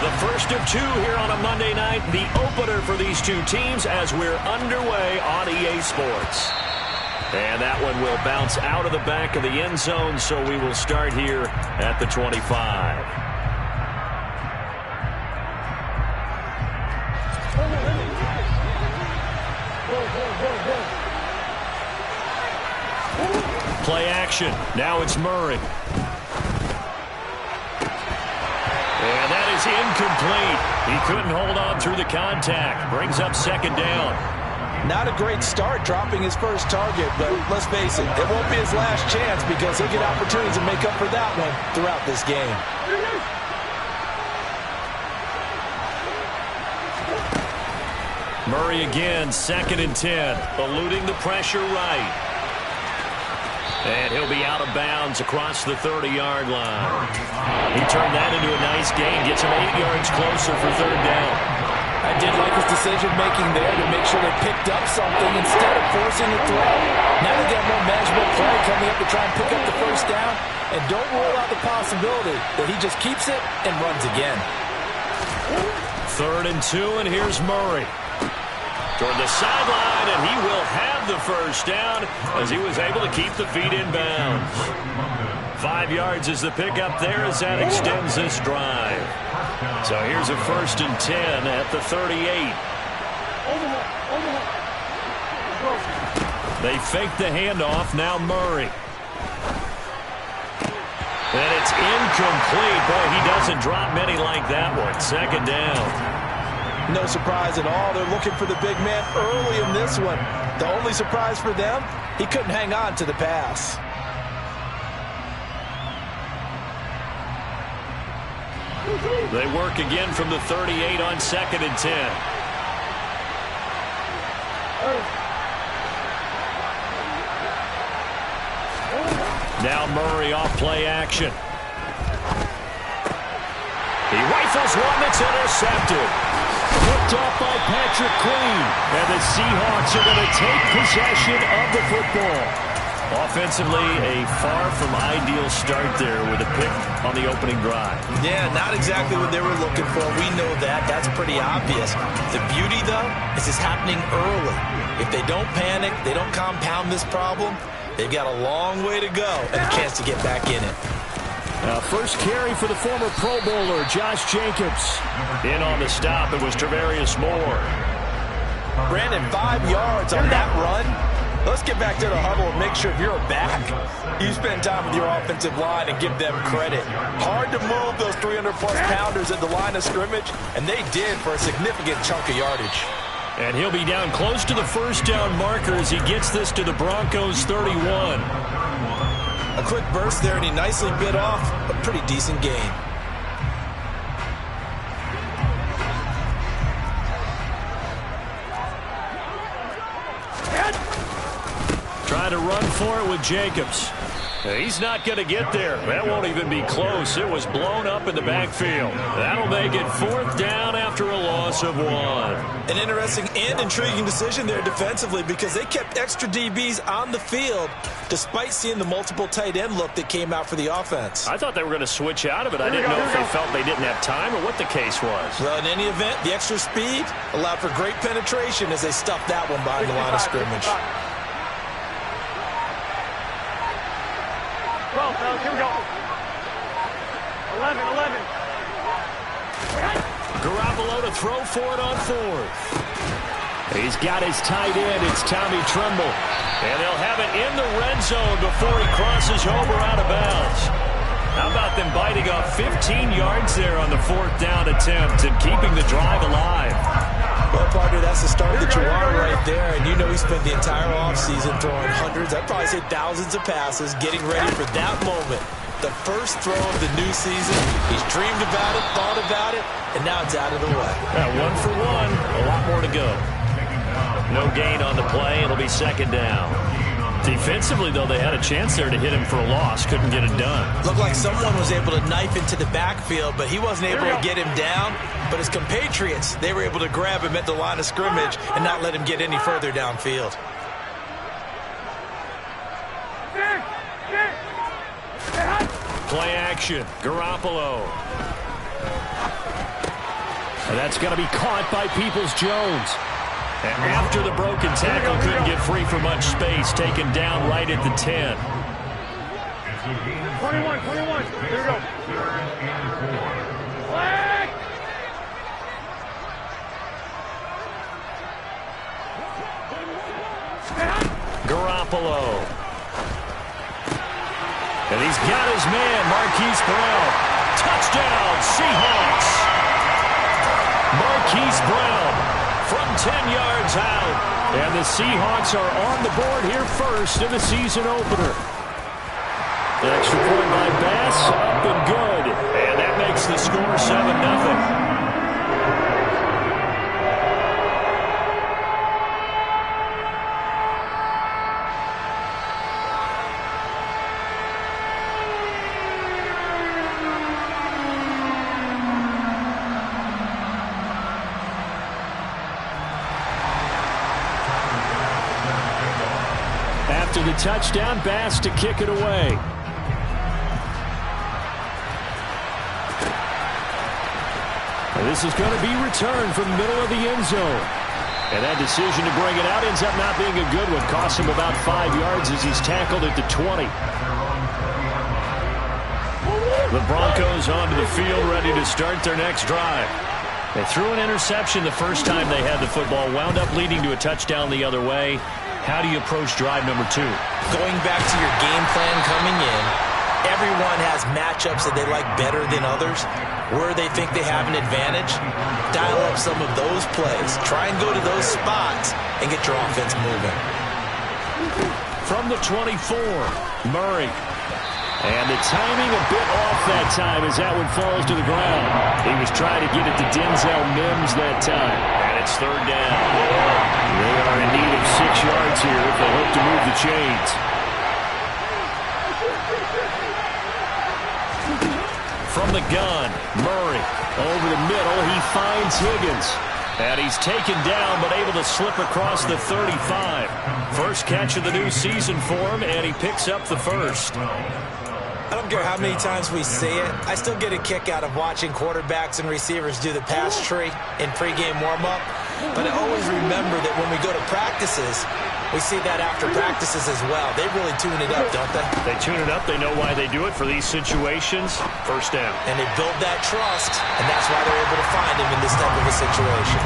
The first of two here on a Monday night, the opener for these two teams as we're underway on EA Sports. And that one will bounce out of the back of the end zone, so we will start here at the 25. Play action. Now it's Murray. And that is incomplete. He couldn't hold on through the contact. Brings up second down. Not a great start dropping his first target, but let's face it, it won't be his last chance because he'll get opportunities to make up for that one throughout this game. Murray again, 2nd and 10, eluding the pressure right. And he'll be out of bounds across the 30-yard line. He turned that into a nice gain, gets him 8 yards closer for third down. I did like his decision-making there to make sure they picked up something instead of forcing the throw. Now they got more manageable play coming up to try and pick up the first down. And don't rule out the possibility that he just keeps it and runs again. 3rd and 2, and here's Murray. Toward the sideline, and he will have the first down as he was able to keep the feet in bounds. 5 yards is the pickup there as that extends this drive. So here's a 1st and 10 at the 38. They fake the handoff, now Murray. And it's incomplete. Boy, he doesn't drop many like that one. 2nd down. No surprise at all. They're looking for the big man early in this one. The only surprise for them, he couldn't hang on to the pass. They work again from the 38 on 2nd and 10. Now Murray off play action. He rifles one that's intercepted. Picked off by Patrick Queen. And the Seahawks are going to take possession of the football. Offensively, a far from ideal start there with a pick on the opening drive. Yeah, not exactly what they were looking for. We know that. That's pretty obvious. The beauty, though, is it's happening early. If they don't panic, they don't compound this problem, they've got a long way to go and a chance to get back in it. First carry for the former Pro Bowler, Josh Jacobs. In on the stop, it was Travarius Moore. Brandon, 5 yards on that run. Let's get back to the huddle and make sure if you're a back, you spend time with your offensive line and give them credit. Hard to move those 300-plus pounders at the line of scrimmage, and they did for a significant chunk of yardage. And he'll be down close to the first down marker as he gets this to the Broncos 31. A quick burst there, and he nicely bit off a pretty decent gain. Trying to run for it with Jacobs. He's not going to get there. That won't even be close. It was blown up in the backfield. That'll make it 4th down after a loss of 1. An interesting and intriguing decision there defensively because they kept extra DBs on the field despite seeing the multiple tight end look that came out for the offense. I thought they were going to switch out of it. I didn't know if they felt they didn't have time or what the case was. Well, in any event, the extra speed allowed for great penetration as they stuffed that one behind the line of scrimmage. Here we go. 11. Garoppolo to throw for it on 4th. He's got his tight end. It's Tommy Tremble. And they'll have it in the red zone before he crosses over out of bounds. How about them biting off 15 yards there on the 4th down attempt and keeping the drive alive? Well, partner, that's the start that you want right there. And you know he spent the entire offseason throwing hundreds, I'd probably say thousands of passes, getting ready for that moment. The first throw of the new season. He's dreamed about it, thought about it, and now it's out of the way. Yeah, 1 for 1. A lot more to go. No gain on the play. It'll be 2nd down. Defensively, though, they had a chance there to hit him for a loss. Couldn't get it done. Looked like someone was able to knife into the backfield, but he wasn't able to get him down. But his compatriots, they were able to grab him at the line of scrimmage and not let him get any further downfield. Play action. Garoppolo. And that's going to be caught by Peoples-Jones. And after the broken tackle, couldn't get free for much space, taken down right at the 10. 21. Here we go. Flag! Garoppolo. And he's got his man, Marquise Brown. Touchdown, Seahawks. Marquise Brown from 10 yards out. And the Seahawks are on the board here first in the season opener. The extra point by Bass, up and good. And that makes the score 7-0. After the touchdown, Bass to kick it away. This is going to be returned from the middle of the end zone. And that decision to bring it out ends up not being a good one. Costs him about 5 yards as he's tackled at the 20. The Broncos onto the field, ready to start their next drive. They threw an interception the first time they had the football, wound up leading to a touchdown the other way. How do you approach drive number 2? Going back to your game plan coming in, everyone has matchups that they like better than others. Where they think they have an advantage, dial up some of those plays. Try and go to those spots and get your offense moving. From the 24, Murray. And the timing a bit off that time as that one falls to the ground. He was trying to get it to Denzel Mims that time. And it's third down. They are in need of 6 yards here if they hope to move the chains. From the gun, Murray over the middle. He finds Higgins. And he's taken down but able to slip across the 35. First catch of the new season for him, and he picks up the first. I don't care how many times we see it. I still get a kick out of watching quarterbacks and receivers do the pass tree in pregame warm-up. But I always remember that when we go to practices, we see that after practices as well. They really tune it up, don't they? They tune it up. They know why they do it for these situations. First down. And they build that trust, and that's why they're able to find him in this type of a situation.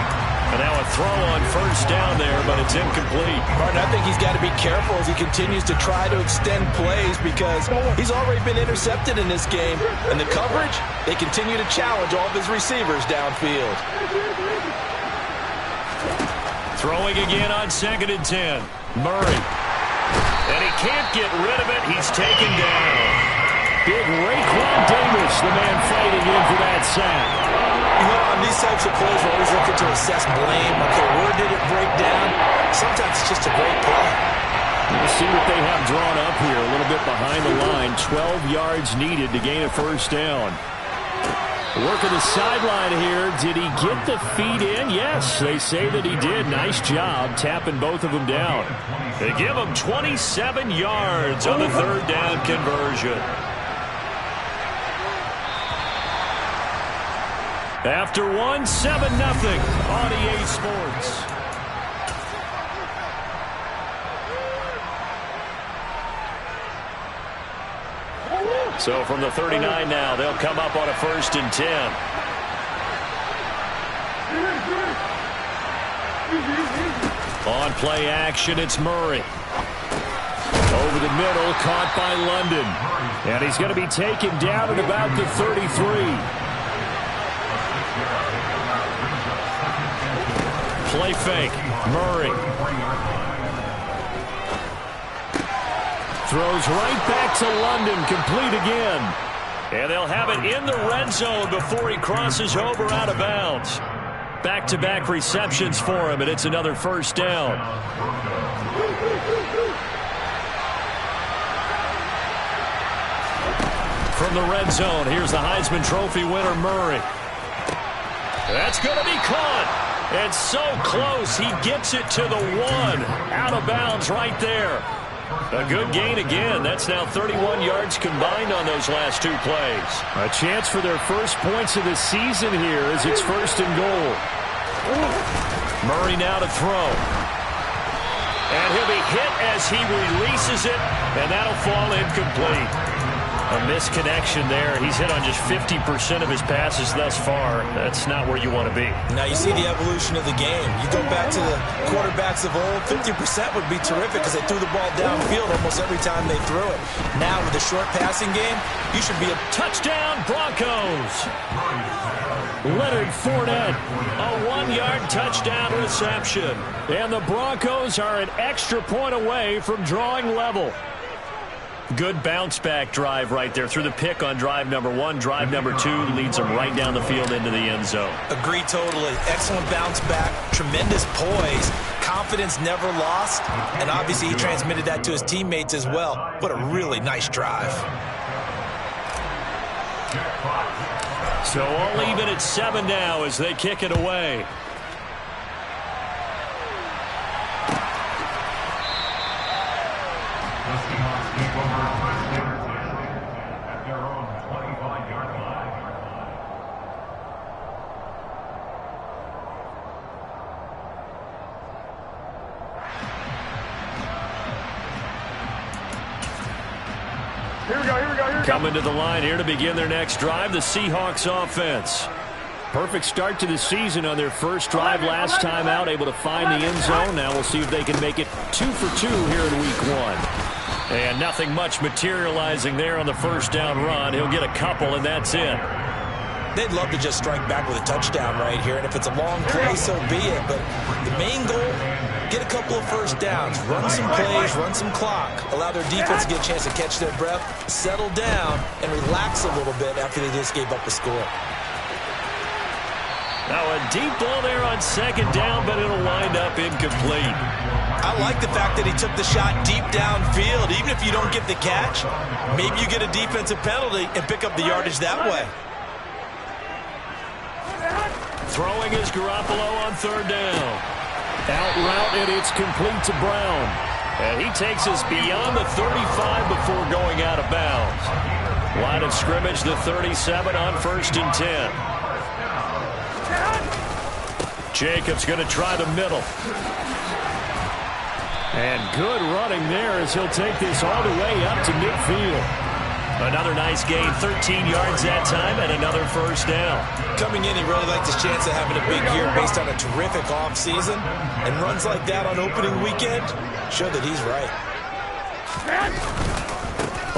And now a throw on first down there, but it's incomplete. Martin, I think he's got to be careful as he continues to try to extend plays because he's already been intercepted in this game. And the coverage, they continue to challenge all of his receivers downfield. Throwing again on 2nd and 10. Murray. And he can't get rid of it. He's taken down. Big Raekwon Davis, the man fighting in for that sack. You know, on these types of plays, we're always looking to assess blame. Okay, where did it break down? Sometimes it's just a great play. We'll see what they have drawn up here. A little bit behind the line. 12 yards needed to gain a first down. Work of the sideline here. Did he get the feet in? Yes, they say that he did. Nice job tapping both of them down. They give him 27 yards on the third down conversion. After one, 7-0 on EA Sports. So from the 39 now, they'll come up on a 1st and 10. On play action, it's Murray. Over the middle, caught by London. And he's going to be taken down at about the 33. Play fake, Murray. Throws right back to London, complete again. And they'll have it in the red zone before he crosses over out of bounds. Back-to-back receptions for him, and it's another first down. From the red zone, here's the Heisman Trophy winner, Murray. That's going to be caught. And so close, he gets it to the 1. Out of bounds right there. A good gain again. That's now 31 yards combined on those last 2 plays. A chance for their first points of the season here as it's 1st and goal. Murray now to throw. And he'll be hit as he releases it, and that'll fall incomplete. A misconnection there. He's hit on just 50% of his passes thus far. That's not where you want to be. Now you see the evolution of the game. You go back to the quarterbacks of old, 50% would be terrific because they threw the ball downfield almost every time they threw it. Now with the short passing game, you should be a touchdown Broncos. Leonard Fournette, a 1-yard touchdown reception. And the Broncos are an extra point away from drawing level. Good bounce-back drive right there through the pick on drive number 1. Drive number 2 leads them right down the field into the end zone. Agree totally. Excellent bounce-back, tremendous poise, confidence never lost, and obviously he transmitted that to his teammates as well. What a really nice drive. So all even at 7 now as they kick it away. Coming to the line here to begin their next drive, the Seahawks offense. Perfect start to the season on their first drive last time out, able to find the end zone. Now we'll see if they can make it 2 for 2 here in week 1. And nothing much materializing there on the first down run. He'll get a couple, and that's it. They'd love to just strike back with a touchdown right here, and if it's a long play, so be it. But the main goal, get a couple of first downs, run some plays, run some clock, allow their defense to get a chance to catch their breath, settle down, and relax a little bit after they just gave up a score. Now a deep ball there on 2nd down, but it'll wind up incomplete. I like the fact that he took the shot deep downfield. Even if you don't get the catch, maybe you get a defensive penalty and pick up the yardage that way. Throwing is Garoppolo on 3rd down. Out route, and it's complete to Brown. And he takes us beyond the 35 before going out of bounds. Line of scrimmage, the 37 on 1st and 10. Jacobs going to try the middle. And good running there as he'll take this all the way up to midfield. Another nice gain, 13 yards that time, and another first down. Coming in, he really liked his chance of having a big year based on a terrific offseason. And runs like that on opening weekend show that he's right.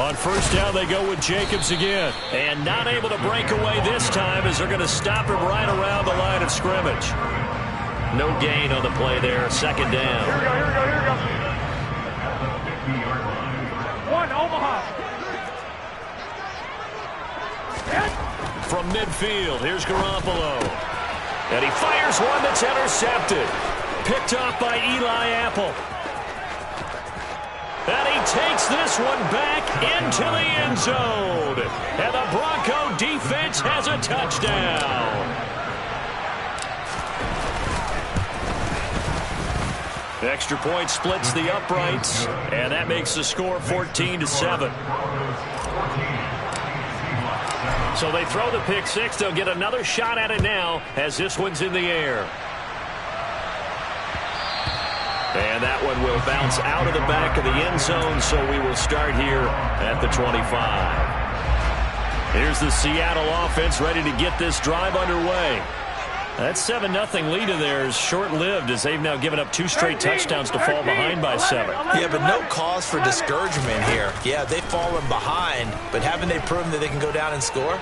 On 1st down, they go with Jacobs again. And not able to break away this time as they're going to stop him right around the line of scrimmage. No gain on the play there, 2nd down. Here we go. 1, Omaha. From midfield, here's Garoppolo. And he fires one that's intercepted. Picked off by Eli Apple. And he takes this one back into the end zone. And the Bronco defense has a touchdown. Extra point splits the uprights. And that makes the score 14-7. So they throw the pick 6. They'll get another shot at it now as this one's in the air. And that one will bounce out of the back of the end zone, so we will start here at the 25. Here's the Seattle offense ready to get this drive underway. That 7-0 lead of theirs short-lived as they've now given up 2 straight touchdowns to fall behind by 7. Yeah, but no cause for discouragement here. Yeah, they've fallen behind, but haven't they proven that they can go down and score?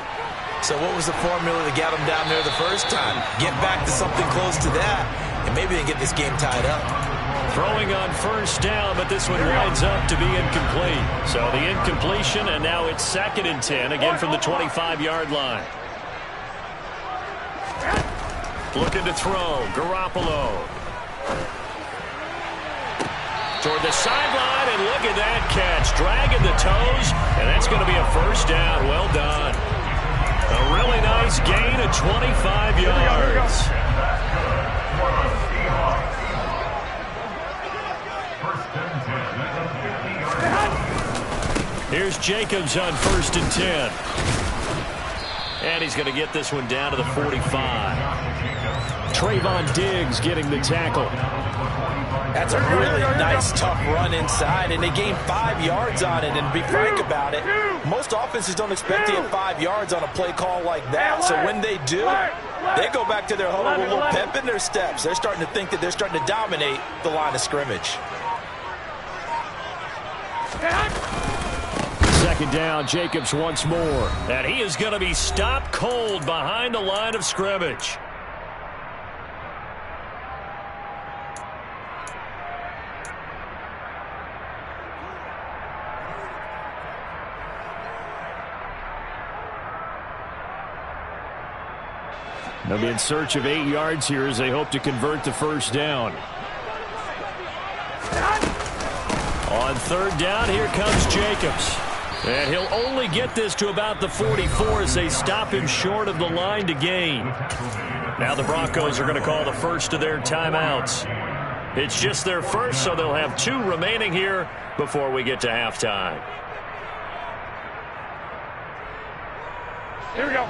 So what was the formula that got them down there the first time? Get back to something close to that, and maybe they can get this game tied up. Throwing on 1st down, but this one winds up to be incomplete. So the incompletion, and now it's 2nd and 10, again from the 25-yard line. Looking to throw, Garoppolo. Toward the sideline, and look at that catch. Dragging the toes, and that's going to be a first down. Well done. A really nice gain of 25 yards. Here's Jacobs on 1st and 10. And he's going to get this one down to the 45. Trayvon Diggs getting the tackle. That's a really nice, tough run inside, and they gained 5 yards on it. And to be frank about it, most offenses don't expect to get 5 yards on a play call like that. So when they do, they go back to their huddle with a little pep in their steps. They're starting to think that they're starting to dominate the line of scrimmage. Second down, Jacobs once more. And he is going to be stopped cold behind the line of scrimmage. They'll be in search of 8 yards here as they hope to convert the first down. On 3rd down, here comes Jacobs. And he'll only get this to about the 44 as they stop him short of the line to gain. Now the Broncos are going to call the first of their timeouts. It's just their first, so they'll have 2 remaining here before we get to halftime. Here we go.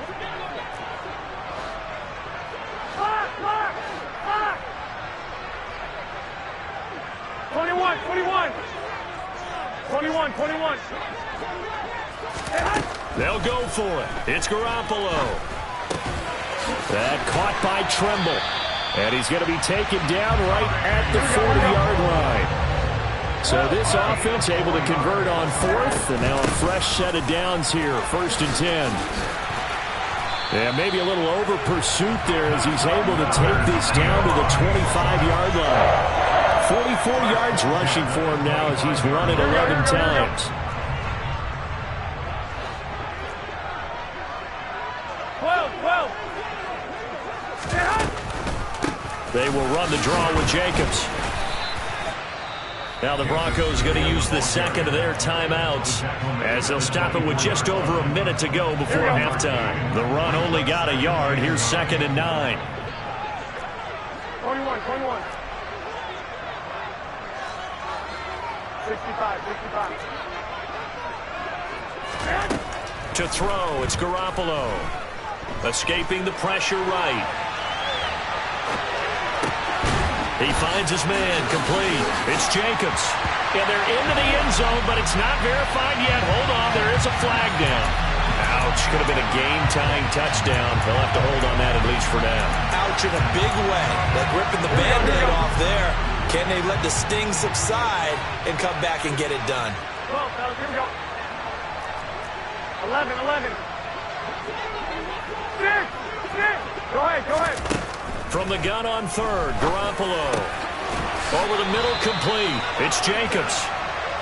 21. 21. They'll go for it. It's Garoppolo. That caught by Tremble. And he's going to be taken down right at the 40-yard line. So this offense able to convert on 4th, and now a fresh set of downs here, 1st and 10. Yeah, maybe a little over pursuit there as he's able to take this down to the 25-yard line. 44 yards rushing for him now as he's run it 11 times. 12. They will run the draw with Jacobs. Now the Broncos going to use the second of their timeouts as they'll stop it with just over a minute to go before halftime. The run only got a yard. Here's 2nd and 9. 21. 65. To throw, it's Garoppolo. Escaping the pressure right. He finds his man, complete. It's Jacobs. And they're into the end zone, but it's not verified yet. Hold on, there is a flag down. Ouch, could have been a game-tying touchdown. They'll have to hold on that at least for now. Ouch in a big way. Like ripping the Band-Aid off there. Can they let the sting subside and come back and get it done? 12, fellas, here we go. 11. 6. Go ahead. From the gun on 3rd, Garoppolo. Over the middle, complete. It's Jacobs.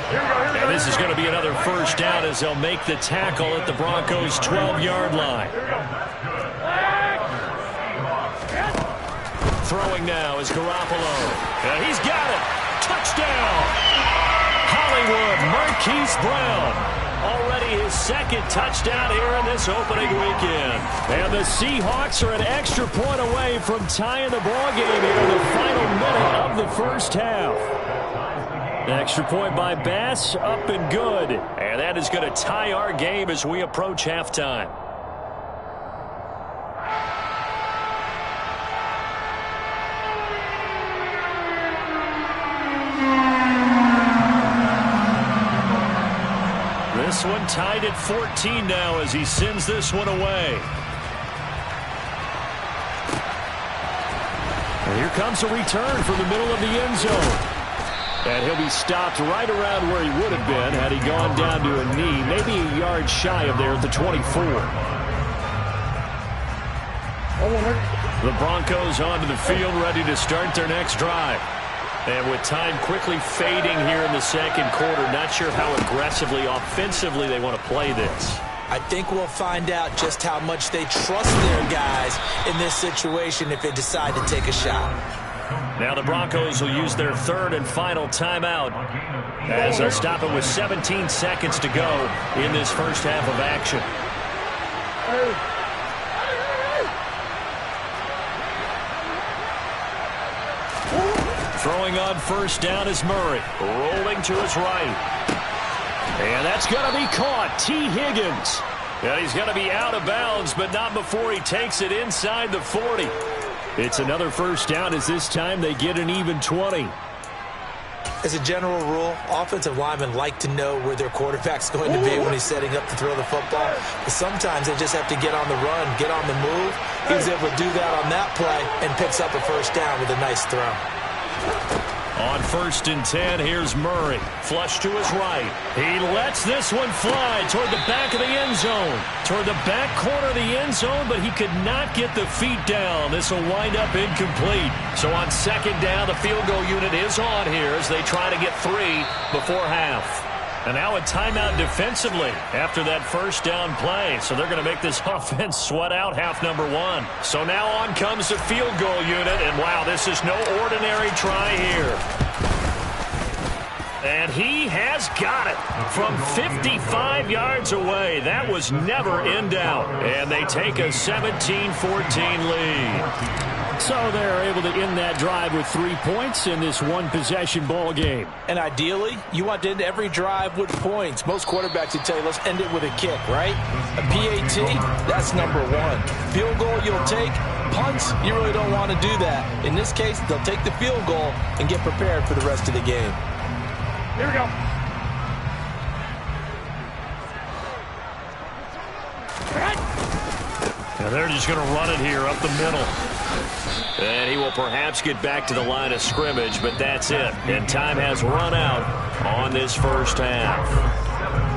Here we go. And this is going to be another first down as they'll make the tackle at the Broncos' 12-yard line. Throwing now is Garoppolo. And he's got it. Touchdown. Hollywood Marquise Brown. Already his 2nd touchdown here in this opening weekend. And the Seahawks are an extra point away from tying the ball game here in the final minute of the first half. An extra point by Bass, up and good. And that is going to tie our game as we approach halftime. This one tied at 14 now as he sends this one away. And here comes a return from the middle of the end zone. And he'll be stopped right around where he would have been had he gone down to a knee, maybe a yard shy of there at the 24. The Broncos onto the field ready to start their next drive. And with time quickly fading here in the second quarter, not sure how aggressively, offensively they want to play this. I think we'll find out just how much they trust their guys in this situation if they decide to take a shot. Now the Broncos will use their 3rd and final timeout as they'll stop it with 17 seconds to go in this first half of action. Throwing on first down is Murray. Rolling to his right. And that's going to be caught. T. Higgins. And he's going to be out of bounds, but not before he takes it inside the 40. It's another first down as this time they get an even 20. As a general rule, offensive linemen like to know where their quarterback's going to be when he's setting up to throw the football. But sometimes they just have to get on the run, get on the move. He was able to do that on that play and picks up a first down with a nice throw. On 1st and 10, here's Murray. Flush to his right. He lets this one fly toward the back of the end zone. Toward the back corner of the end zone, but he could not get the feet down. This will wind up incomplete. So on 2nd down, the field goal unit is on here as they try to get 3 before half. And now a timeout defensively after that first down play. So they're going to make this offense sweat out half number 1. So now on comes the field goal unit. And wow, this is no ordinary try here. And he has got it from 55 yards away. That was never in doubt. And they take a 17-14 lead. So they're able to end that drive with 3 points in this one-possession ball game. And ideally, you want to end every drive with points. Most quarterbacks would tell you, let's end it with a kick, right? A PAT, that's number 1. Field goal, you'll take. Punts, you really don't want to do that. In this case, they'll take the field goal and get prepared for the rest of the game. Here we go. And they're just going to run it here up the middle. And he will perhaps get back to the line of scrimmage, but that's it. And time has run out on this first half.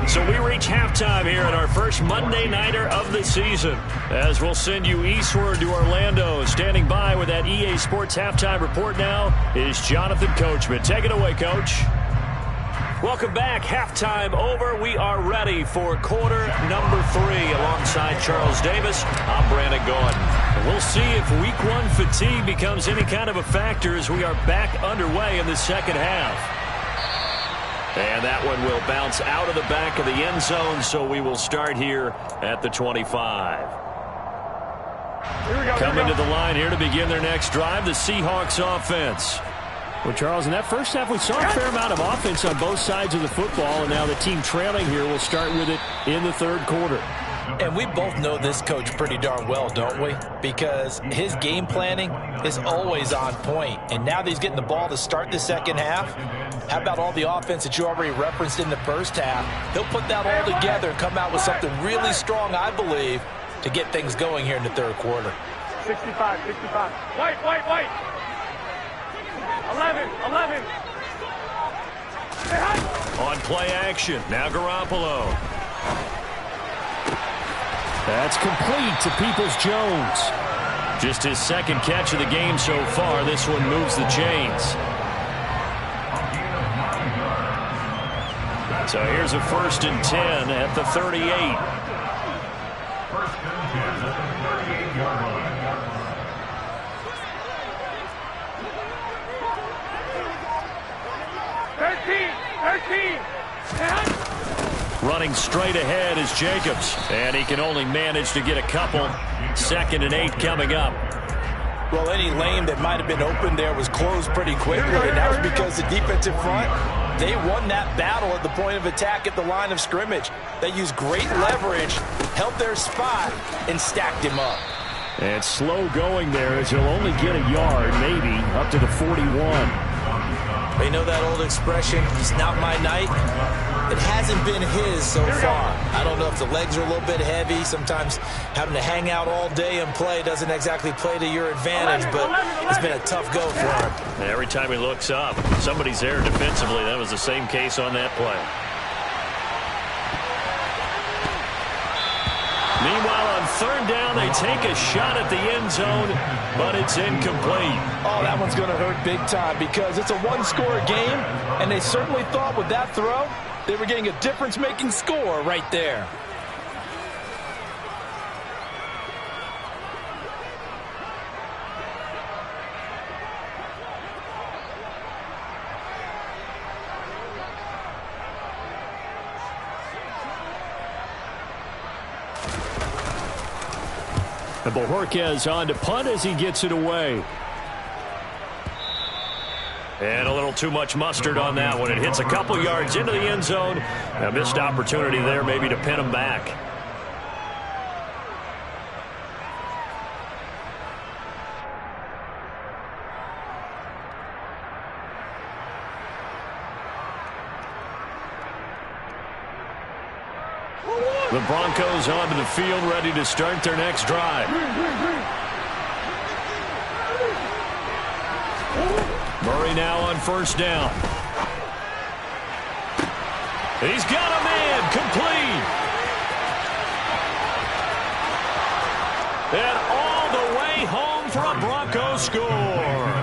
So we reach halftime here at our first Monday Nighter of the season. As we'll send you eastward to Orlando. Standing by with that EA Sports Halftime Report now is Jonathan Coachman. Take it away, Coach. Welcome back. Halftime over. We are ready for quarter number 3. Alongside Charles Davis, I'm Brandon Gordon. And we'll see if week 1 fatigue becomes any kind of a factor as we are back underway in the second half. And that one will bounce out of the back of the end zone, so we will start here at the 25. Coming to the line here to begin their next drive, the Seahawks offense. Well, Charles, in that first half, we saw a fair amount of offense on both sides of the football, and now the team trailing here will start with it in the third quarter. And we both know this coach pretty darn well, don't we? Because his game planning is always on point. And now that he's getting the ball to start the second half, how about all the offense that you already referenced in the first half? He'll put that all together and come out with something really strong, I believe, to get things going here in the third quarter. 65. Wait. 11. On play action, now Garoppolo. That's complete to Peoples-Jones. Just his second catch of the game so far. This one moves the chains. So here's a 1st and 10 at the 38. 13. Running straight ahead is Jacobs, and he can only manage to get a couple. 2nd and 8 coming up. Well, any lane that might have been open there was closed pretty quickly, and that was because the defensive front, they won that battle at the point of attack at the line of scrimmage. They used great leverage, held their spot, and stacked him up. And slow going there as he'll only get a yard, maybe, up to the 41. They know that old expression, it's not my night. It hasn't been his so far. I don't know if the legs are a little bit heavy. Sometimes having to hang out all day and play doesn't exactly play to your advantage, but it's been a tough go for him. Every time he looks up, somebody's there defensively. That was the same case on that play. Meanwhile, on 3rd down, they take a shot at the end zone, but it's incomplete. Oh, that one's going to hurt big time because it's a one-score game, and they certainly thought with that throw they were getting a difference-making score right there. And Bojorquez on to punt as he gets it away. And a little too much mustard on that one. It hits a couple yards into the end zone. A missed opportunity there maybe to pin them back. The Broncos onto the field, ready to start their next drive. Murray now on first down. He's got a man, complete. And all the way home for a Broncos score.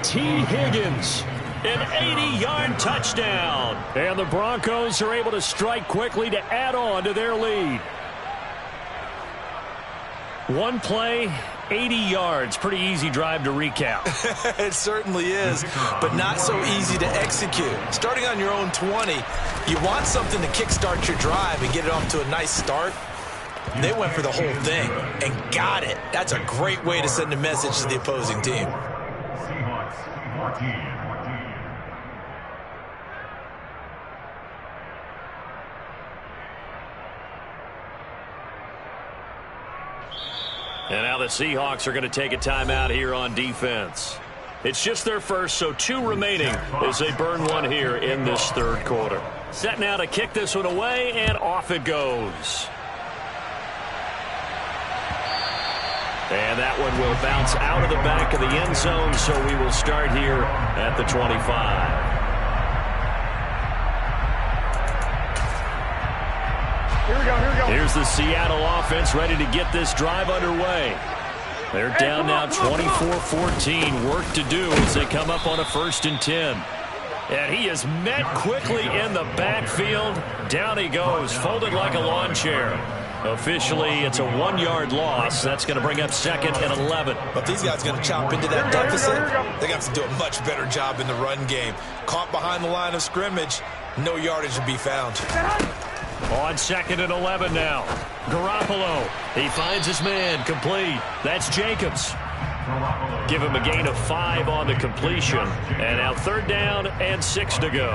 T. Higgins. An 80-yard touchdown. And the Broncos are able to strike quickly to add on to their lead. One play, 80 yards. Pretty easy drive to recap. It certainly is, but not so easy to execute. Starting on your own 20, you want something to kickstart your drive and get it off to a nice start. They went for the whole thing and got it. That's a great way to send a message to the opposing team. And now the Seahawks are going to take a timeout here on defense. It's just their first, so 2 remaining as they burn one here in this third quarter. Set now to kick this one away, and off it goes. And that one will bounce out of the back of the end zone, so we will start here at the 25. Here we go, here we go. Here's the Seattle offense ready to get this drive underway. They're down now 24-14. Work to do as they come up on a 1st and 10. And he is met quickly in the backfield. Down he goes, folded like a lawn chair. Officially, it's a 1-yard loss. That's going to bring up 2nd and 11. But these guys are going to chop into that deficit. They got to do a much better job in the run game. Caught behind the line of scrimmage, no yardage to be found. On 2nd and 11 now. Garoppolo. He finds his man. Complete. That's Jacobs. Give him a gain of 5 on the completion. And now 3rd down and 6 to go.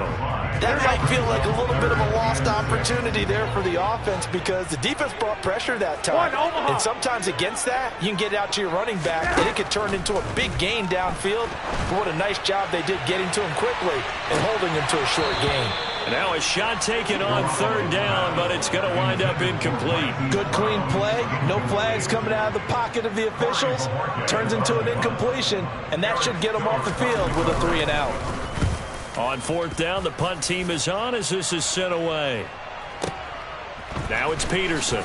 That might feel like a little bit of a lost opportunity there for the offense because the defense brought pressure that time. And sometimes against that, you can get it out to your running back, and it could turn into a big gain downfield. But what a nice job they did getting to him quickly and holding him to a short gain. Now a shot taken on 3rd down, but it's going to wind up incomplete. Good, clean play. No flags coming out of the pocket of the officials. Turns into an incompletion, and that should get them off the field with a 3 and out. On 4th down, the punt team is on as this is sent away. Now it's Peterson.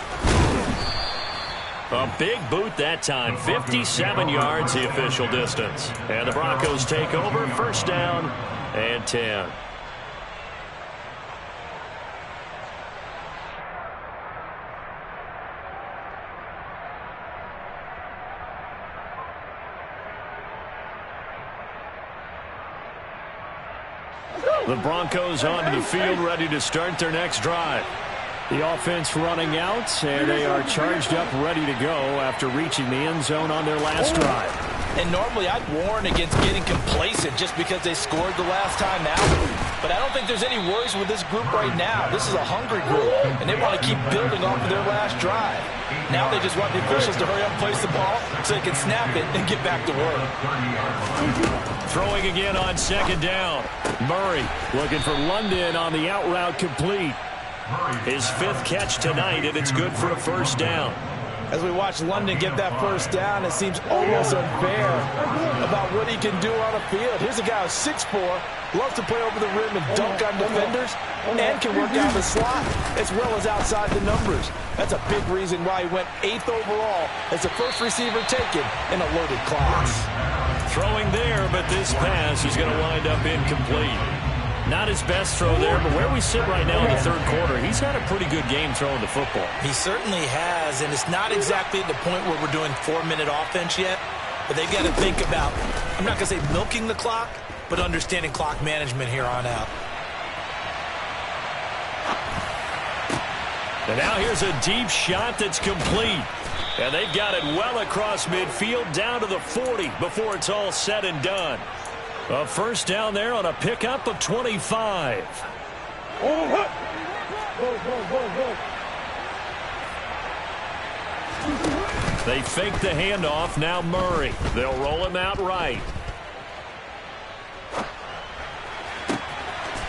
A big boot that time. 57 yards the official distance. And the Broncos take over. 1st down and 10. The Broncos onto the field, ready to start their next drive. The offense running out, and they are charged up, ready to go after reaching the end zone on their last drive. And normally I'd warn against getting complacent just because they scored the last time out. But I don't think there's any worries with this group right now. This is a hungry group, and they want to keep building off of their last drive. Now they just want the officials to hurry up and place the ball so they can snap it and get back to work. Throwing again on 2nd down. Murray looking for London on the out route, complete. His 5th catch tonight, and it's good for a 1st down. As we watch London get that 1st down, it seems almost unfair about what he can do on a field. Here's a guy who's 6'4", loves to play over the rim and dunk on defenders, and can work out the slot as well as outside the numbers. That's a big reason why he went 8th overall as the first receiver taken in a loaded class. Throwing there, but this pass is going to wind up incomplete. Not his best throw there, but where we sit right now in the 3rd quarter, he's had a pretty good game throwing the football. He certainly has, and it's not exactly at the point where we're doing 4-minute offense yet, but they've got to think about, I'm not going to say milking the clock, but understanding clock management here on out. And now here's a deep shot that's complete. And they've got it well across midfield down to the 40 before it's all said and done. A first down there on a pickup of 25. They fake the handoff. Now Murray. They'll roll him out right.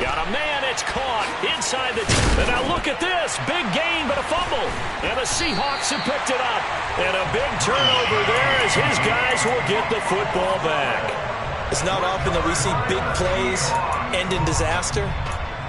Got a man. It's caught inside the... And now look at this. Big gain, but a fumble. And the Seahawks have picked it up. And a big turnover there as his guys will get the football back. It's not often that we see big plays end in disaster.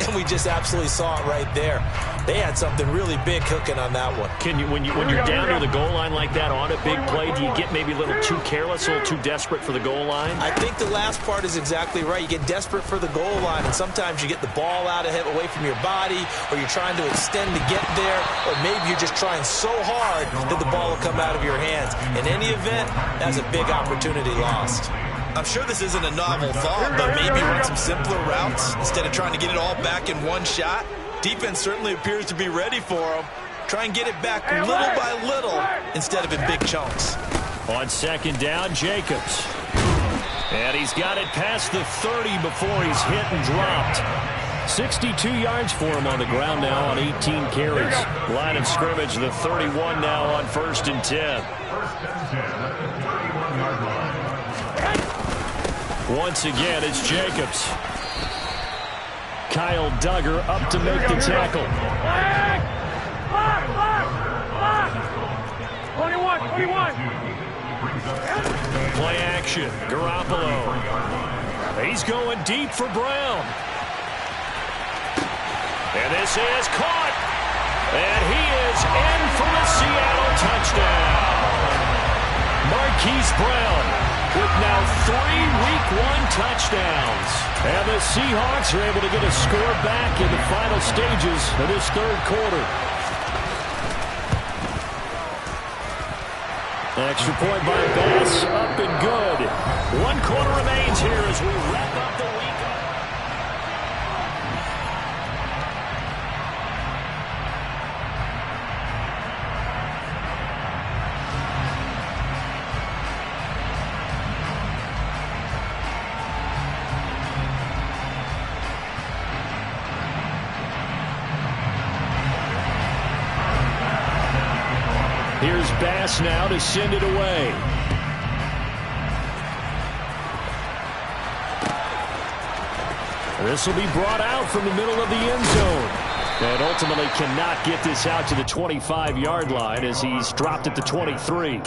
And we just absolutely saw it right there. They had something really big cooking on that one. Can you, when you're down to the goal line like that on a big play, do you get maybe a little too careless, a little too desperate for the goal line? I think the last part is exactly right. You get desperate for the goal line, and sometimes you get the ball out of it, away from your body, or you're trying to extend to get there, or maybe you're just trying so hard that the ball will come out of your hands. In any event, that's a big opportunity lost. I'm sure this isn't a novel thought, but maybe run some simpler routes instead of trying to get it all back in one shot. Defense certainly appears to be ready for them. Try and get it back little by little instead of in big chunks. On second down, Jacobs. And he's got it past the 30 before he's hit and dropped. 62 yards for him on the ground now on 18 carries. Line of scrimmage, the 31 now on 1st and 10. Once again, it's Jacobs. Kyle Duggar up to make the tackle. 21. Play action. Garoppolo. He's going deep for Brown. And this is caught. And he is in for the Seattle touchdown. Marquise Brown with now 3 Week 1 touchdowns. And the Seahawks are able to get a score back in the final stages of this third quarter. Extra point by Bass, up and good. 1 quarter remains here as we wrap up the week. Here's Bass now to send it away. This will be brought out from the middle of the end zone. And ultimately cannot get this out to the 25-yard line as he's dropped at the 23.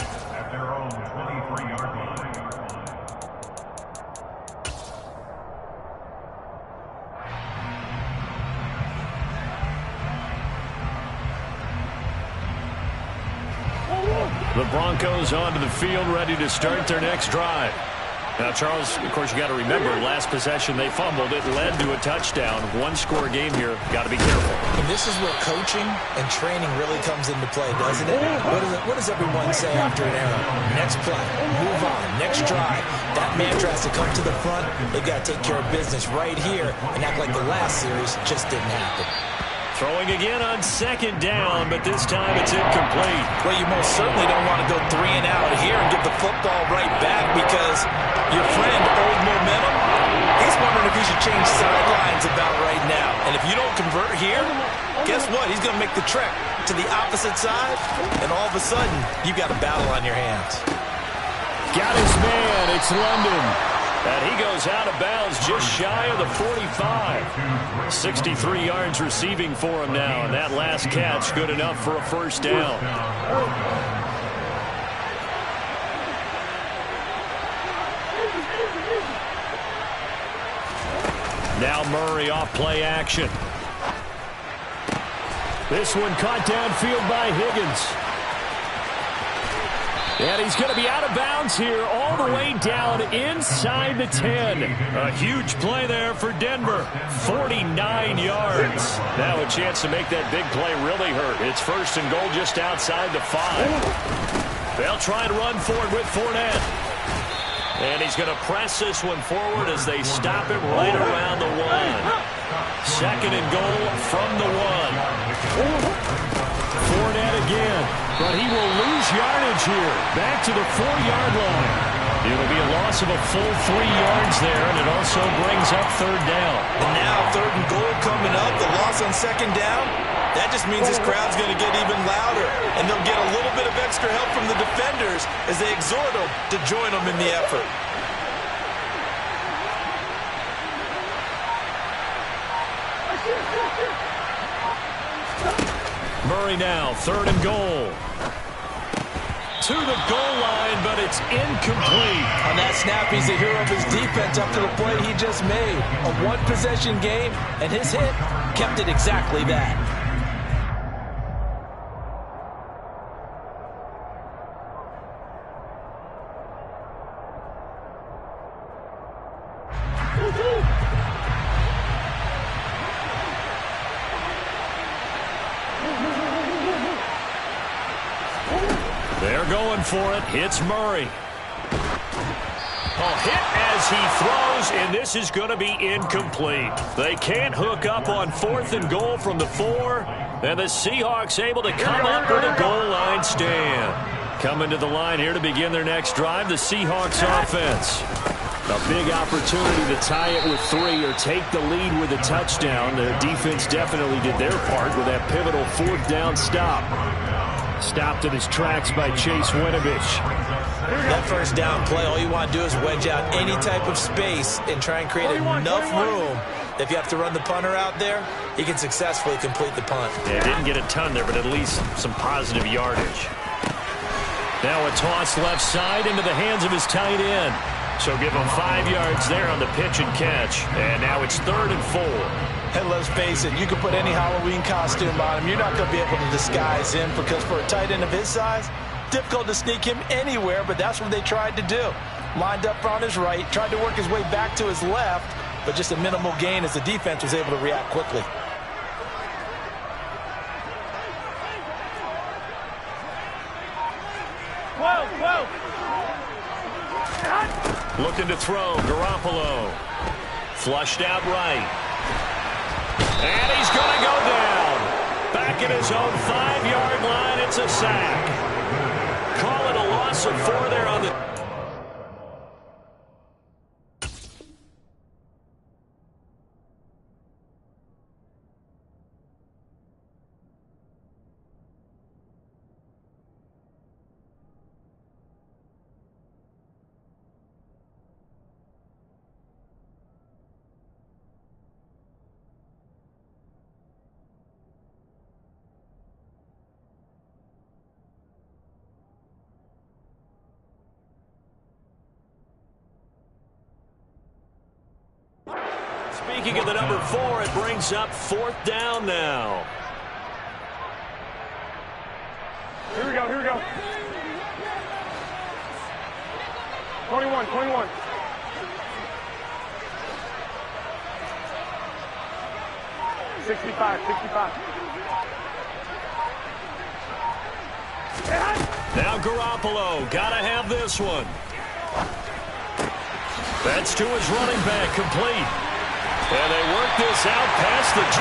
The Broncos onto the field, ready to start their next drive. Now, Charles, of course, you got to remember, last possession they fumbled. It led to a touchdown. 1-score game here. Got to be careful. And this is where coaching and training really comes into play, doesn't it? What does everyone say after an error? Next play, move on, next drive. That mantra has to come to the front. They've got to take care of business right here and act like the last series just didn't happen. Throwing again on second down, but this time it's incomplete. Well, you most certainly don't want to go 3 and out here and give the football right back because your friend, Old Momentum, he's wondering if he should change sidelines about right now. And if you don't convert here, guess what? He's going to make the trek to the opposite side, and all of a sudden, you've got a battle on your hands. Got his man. It's London. And he goes out of bounds just shy of the 45. 63 yards receiving for him now. And that last catch good enough for a first down. Now Murray off play action. This one caught downfield by Higgins. And he's going to be out of bounds here all the way down inside the 10. A huge play there for Denver. 49 yards. Now a chance to make that big play really hurt. It's 1st and goal just outside the 5. They'll try and run forward with Fournette. And he's going to press this one forward as they stop it right around the 1. 2nd and goal from the 1. Fournette again, but he will lose yardage here. Back to the 4-yard line. It'll be a loss of a full 3 yards there, and it also brings up third down. And now 3rd and goal coming up. The loss on 2nd down. That just means this crowd's going to get even louder, and they'll get a little bit of extra help from the defenders as they exhort them to join them in the effort. Murray now, 3rd and goal. To the goal line, but it's incomplete. On that snap, he's the hero of his defense up to the play he just made. A one-possession game, and his hit kept it exactly that. They're going for it. Hits Murray. A hit as he throws, and this is going to be incomplete. They can't hook up on 4th and goal from the 4, and the Seahawks able to come up with a goal line stand. Coming to the line here to begin their next drive, the Seahawks offense. A big opportunity to tie it with 3 or take the lead with a touchdown. The defense definitely did their part with that pivotal 4th down stop. Stopped in his tracks by Chase Winovich. That 1st down play, all you want to do is wedge out any type of space and try and create enough room. If you have to run the punter out there, he can successfully complete the punt. Yeah, didn't get a ton there, but at least some positive yardage. Now a toss left side into the hands of his tight end. So give him 5 yards there on the pitch and catch. And now it's 3rd and 4. And let's face it, you can put any Halloween costume on him. You're not going to be able to disguise him because for a tight end of his size, difficult to sneak him anywhere, but that's what they tried to do. Lined up on his right, tried to work his way back to his left, but just a minimal gain as the defense was able to react quickly. Looking to throw, Garoppolo. Flushed out right. And he's going to go down. Back at his own 5-yard line, it's a sack. Call it a loss of 4 there on the... Speaking of the number 4, it brings up 4th down now. Here we go, here we go. 21, 21. Now Garoppolo, gotta have this one. That's to his running back, complete. And they work this out past the 25.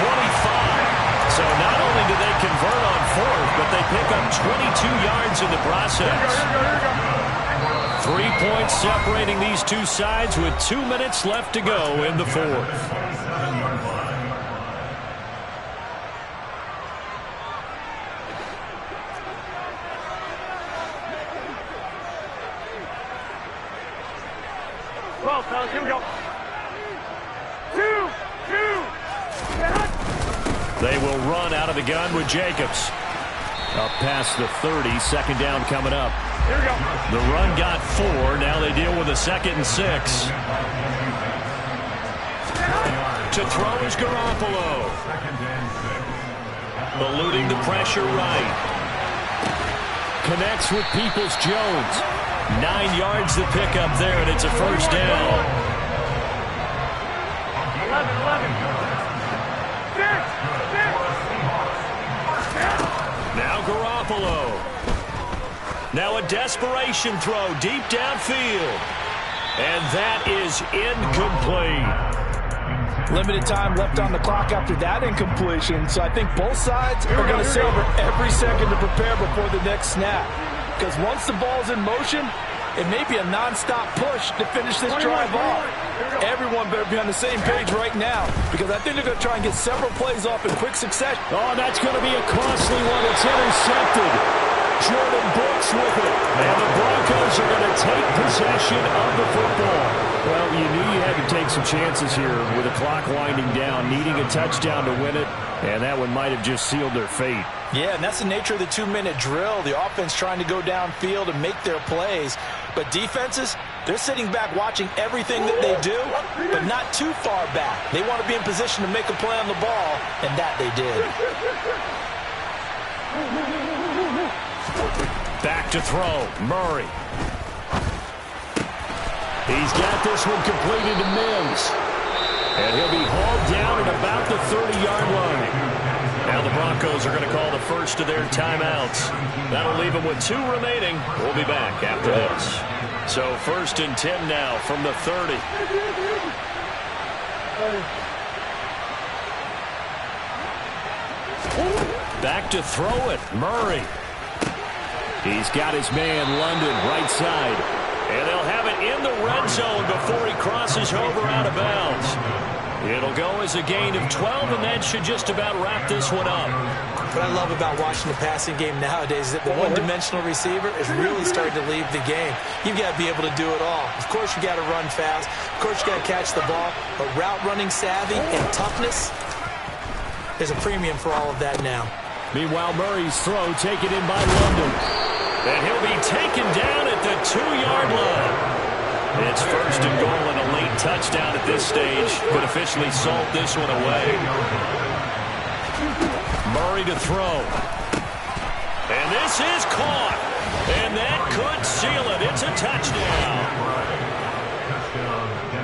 So not only do they convert on 4th, but they pick up 22 yards in the process. 3 points separating these two sides with 2 minutes left to go in the 4th. Well, fellas, here we go. 2. They will run out of the gun with Jacobs. Up past the 30, 2nd down coming up. Here we go. The run got 4. Now they deal with a 2nd and 6. To throw is Garoppolo. Eluding the pressure right. Connects with Peoples-Jones. 9 yards to pick up there, and it's a 1st down. 11. Now Garoppolo. Now a desperation throw deep downfield. And that is incomplete. Limited time left on the clock after that incompletion, so I think both sides are going to savor every second to prepare before the next snap. Because once the ball's in motion, It may be a non-stop push to finish this drive off. Everyone better be on the same page right now because I think they're going to try and get several plays off in quick succession. Oh, that's going to be a costly one. It's intercepted. Jordan Brooks with it. And the Broncos are going to take possession of the football. Well, you knew you had to take some chances here with the clock winding down, needing a touchdown to win it, and that one might have just sealed their fate. Yeah, and that's the nature of the 2-minute drill. The offense trying to go downfield and make their plays. But defenses, they're sitting back watching everything that they do, but not too far back. They want to be in position to make a play on the ball, and that they did. Back to throw, Murray. He's got this one completed to Mims. And he'll be hauled down at about the 30-yard line. Now the Broncos are going to call the first of their timeouts. That'll leave them with 2 remaining. We'll be back after this. So 1st and 10 now from the 30. Back to throw it, Murray. He's got his man, London, right side. And they'll have it in the red zone before he crosses over out of bounds. It'll go as a gain of 12, and that should just about wrap this one up. What I love about watching the passing game nowadays is that the one-dimensional receiver is really starting to leave the game. You've got to be able to do it all. Of course, you got to run fast. Of course, you got to catch the ball. But route running savvy and toughness, there's a premium for all of that now. Meanwhile, Murray's throw taken in by London. And he'll be taken down at the 2-yard line. It's 1st and goal and a late touchdown at this stage, but officially salt this one away. Murray to throw. And this is caught. And that could seal it. It's a touchdown.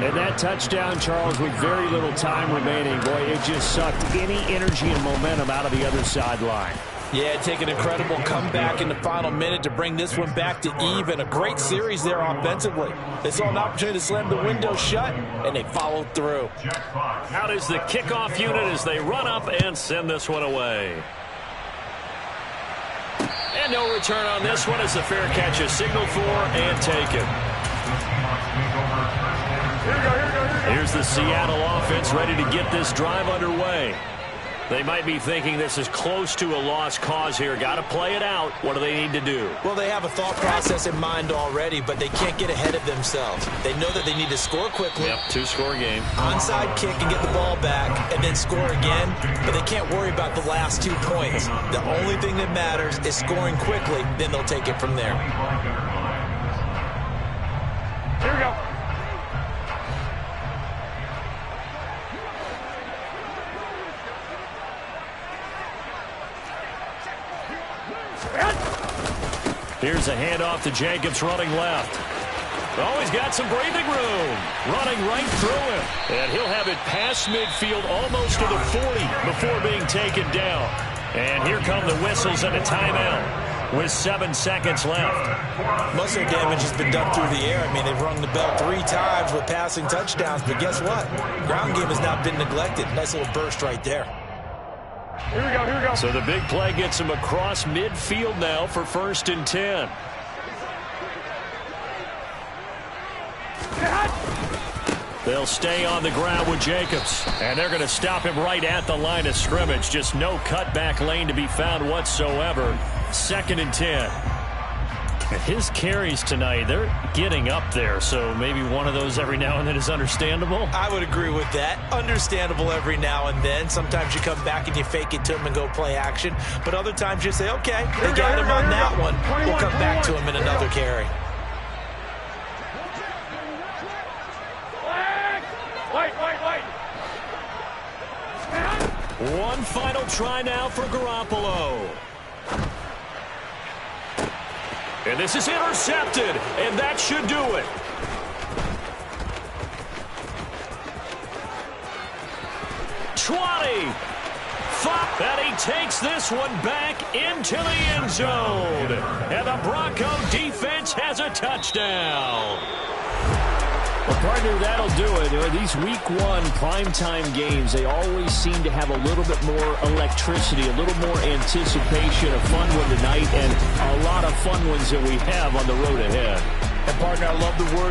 And that touchdown, Charles, with very little time remaining, boy, it just sucked any energy and momentum out of the other sideline. Yeah, take an incredible comeback in the final minute to bring this one back to even. A great series there offensively. They saw an opportunity to slam the window shut, and they followed through. Out is the kickoff unit as they run up and send this one away. And no return on this one as the fair catch is signaled for and taken. Here's the Seattle offense ready to get this drive underway. They might be thinking this is close to a lost cause here. Got to play it out. What do they need to do? Well, they have a thought process in mind already, but they can't get ahead of themselves. They know that they need to score quickly. Yep, 2-score game. Onside kick and get the ball back and then score again, but they can't worry about the last 2 points. The only thing that matters is scoring quickly, then they'll take it from there. Here we go. Here's a handoff to Jacobs running left. Oh, he's got some breathing room. Running right through him. And he'll have it past midfield almost to the 40 before being taken down. And here come the whistles and a timeout with 7 seconds left. Muscle damage has been done through the air. I mean, they've rung the bell 3 times with passing touchdowns, but guess what? Ground game has not been neglected. Nice little burst right there. Here we go, here we go. So the big play gets him across midfield now for 1st and 10. They'll stay on the ground with Jacobs. And they're going to stop him right at the line of scrimmage. Just no cutback lane to be found whatsoever. 2nd and 10. And his carries tonight, they're getting up there. So maybe one of those every now and then is understandable. I would agree with that. Understandable every now and then. Sometimes you come back and you fake it to him and go play action. But other times you say, okay, they got him on that one. We'll come back to him in another carry. One final try now for Garoppolo. And this is intercepted, and that should do it. And he takes this one back into the end zone. And the Bronco defense has a touchdown. Well, partner, that'll do it. These Week 1 primetime games, they always seem to have a little bit more electricity, a little more anticipation, a fun one tonight, and a lot of fun ones that we have on the road ahead. And partner. I love the word